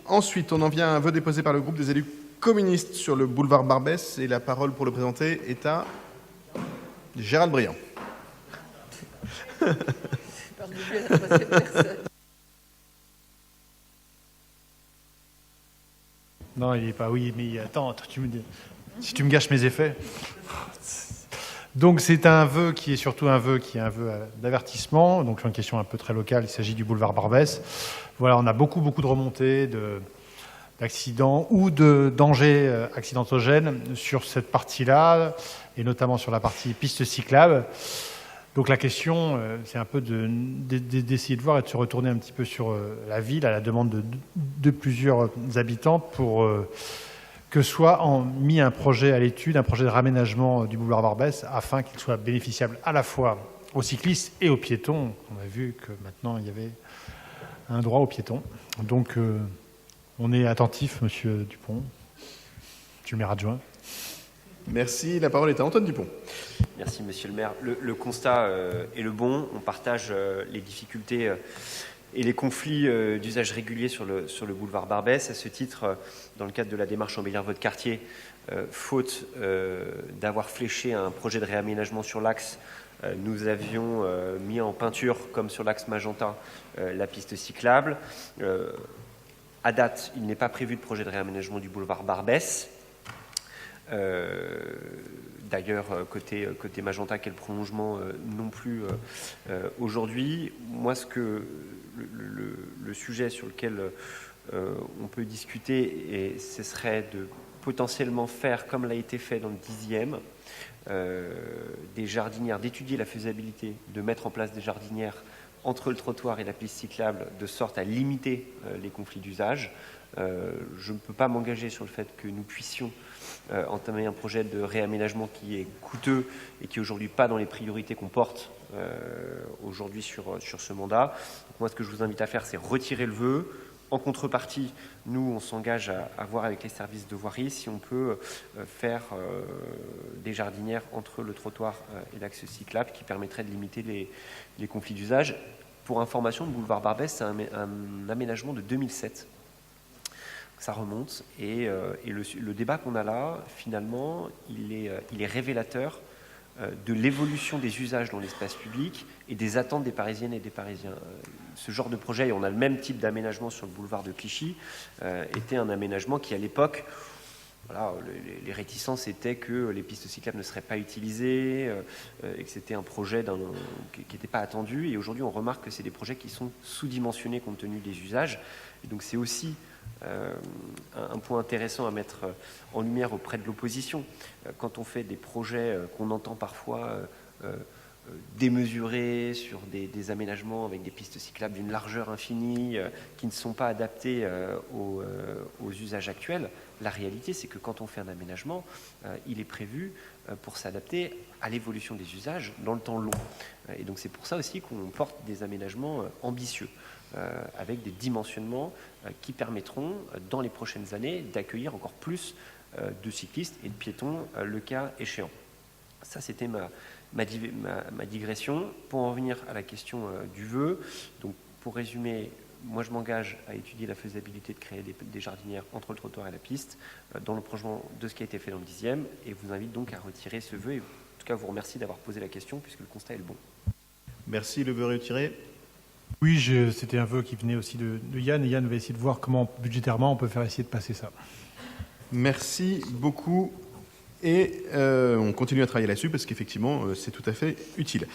Ensuite, on en vient à un vœu déposé par le groupe des élus communistes sur le boulevard Barbès. Et la parole pour le présenter est à Gérald Briand. Non, il n'est pas. Oui, mais attends, si tu me gâches mes effets. Donc c'est un vœu qui est surtout un vœu d'avertissement. Donc c'est une question un peu très locale. Il s'agit du boulevard Barbès. Voilà, on a beaucoup de remontées d'accidents ou de dangers accidentogènes sur cette partie-là, et notamment sur la partie piste cyclable. Donc la question, c'est un peu d'essayer de voir et de se retourner un petit peu sur la ville à la demande de plusieurs habitants pour que soit mis un projet à l'étude, un projet de raménagement du boulevard Barbès, afin qu'il soit bénéficiable à la fois aux cyclistes et aux piétons. On a vu que maintenant il y avait un droit aux piétons. Donc on est attentif, Monsieur Dupont, Monsieur le maire adjoint. Merci. La parole est à Antoine Dupont. Merci, Monsieur le maire. Le constat est le bon. On partage les difficultés et les conflits d'usage régulier sur le boulevard Barbès. À ce titre, dans le cadre de la démarche Embellir votre quartier, faute d'avoir fléché un projet de réaménagement sur l'axe, nous avions mis en peinture, comme sur l'axe Magenta, la piste cyclable. À date, il n'est pas prévu de projet de réaménagement du boulevard Barbès. D'ailleurs, côté Magenta, quel prolongement non plus aujourd'hui. Moi, le sujet sur lequel on peut discuter, et ce serait de potentiellement faire, comme l'a été fait dans le 10e, des jardinières, d'étudier la faisabilité de mettre en place des jardinières entre le trottoir et la piste cyclable, de sorte à limiter les conflits d'usage. Je ne peux pas m'engager sur le fait que nous puissions entamer un projet de réaménagement qui est coûteux et qui est aujourd'hui pas dans les priorités qu'on porte aujourd'hui sur ce mandat. Donc moi, ce que je vous invite à faire, c'est retirer le vœu. En contrepartie, nous, on s'engage à voir avec les services de voirie si on peut faire des jardinières entre le trottoir et l'axe cyclable qui permettrait de limiter les conflits d'usage. Pour information, le boulevard Barbès, c'est un aménagement de 2007. Ça remonte et le débat qu'on a là, finalement, il est révélateur de l'évolution des usages dans l'espace public et des attentes des Parisiennes et des Parisiens. Ce genre de projet, et on a le même type d'aménagement sur le boulevard de Clichy, était un aménagement qui, à l'époque, voilà, les réticences étaient que les pistes cyclables ne seraient pas utilisées, et que c'était un projet qui n'était pas attendu. Et aujourd'hui, on remarque que c'est des projets qui sont sous-dimensionnés compte tenu des usages. Et donc c'est aussi un point intéressant à mettre en lumière auprès de l'opposition. Quand on fait des projets qu'on entend parfois démesurés sur des aménagements avec des pistes cyclables d'une largeur infinie qui ne sont pas adaptés aux usages actuels, la réalité c'est que quand on fait un aménagement, il est prévu pour s'adapter à l'évolution des usages dans le temps long. Et donc c'est pour ça aussi qu'on porte des aménagements ambitieux. Avec des dimensionnements qui permettront, dans les prochaines années, d'accueillir encore plus de cyclistes et de piétons, le cas échéant. Ça, c'était ma digression. Pour en revenir à la question du vœu, donc pour résumer, moi je m'engage à étudier la faisabilité de créer des jardinières entre le trottoir et la piste, dans le prolongement de ce qui a été fait dans le 10e, et vous invite donc à retirer ce vœu. Et en tout cas, vous remercie d'avoir posé la question, puisque le constat est le bon. Merci. Le vœu retiré. Oui, c'était un vœu qui venait aussi de Yann, et Yann va essayer de voir comment, budgétairement, on peut faire essayer de passer ça. Merci beaucoup. Et on continue à travailler là-dessus parce qu'effectivement, c'est tout à fait utile.